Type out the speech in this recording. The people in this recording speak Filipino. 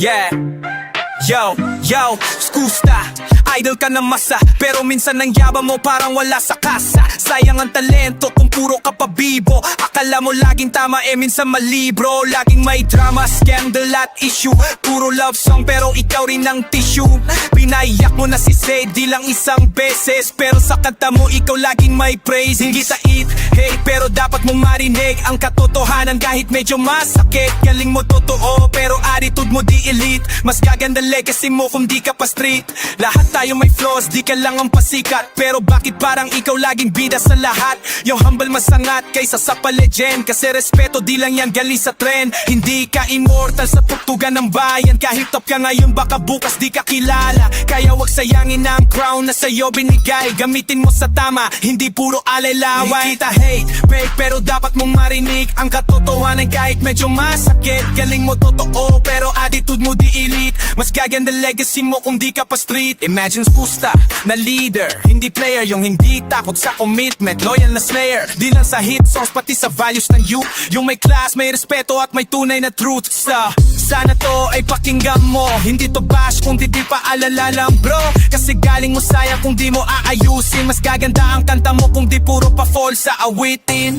Yeah. Yo, skusta. Idol ka ng masa, pero minsan ang yabang mo parang wala sa kasa. Sayang ang talento kung puro ka pa bibo. Akala mo laging tama, minsan mali bro. Laging may drama, scandal at issue. Puro love song pero ikaw rin ang tissue. Pinaiyak mo na si Zay, di lang isang beses, pero sa kanta mo ikaw laging may praise. Hindi sa eat, hey, pero dapat mong marinig ang katotohanan kahit medyo masakit. Galing mo totoo, pero attitude mo di elite. Mas gaganda legacy mo kung di ka pa street. Lahat tayo may flaws, di ka lang ang pasikat, pero bakit parang ikaw laging bida sa lahat? Yung humble masangat kaysa sa pa-legend, kasi respeto di lang yan galing sa trend. Hindi ka immortal sa tugtugan ng bayan, kahit top ka ngayon baka bukas di ka kilala. Kaya wag sayangin ang crown na sa'yo binigay, gamitin mo sa tama, hindi puro alay-laway. Kita hate, fake, pero dapat mong marinig ang katotohanan kahit medyo masakit. Galing mo totoo, pero attitude mo di elite. Mas gaganda legacy mo kung di ka pa street. Imagine pusta na leader, hindi player, yung hindi takot sa commitment, loyal na slayer. Di lang sa hit songs, pati sa values ng youth. Yung may class, may respeto at may tunay na truth. Sana to ay pakinggan mo, hindi to bash kung di pa alala lang bro. Kasi galing mo sayang kung di mo aayusin. Mas gaganda ang kanta mo kung di puro pa fall sa awitin.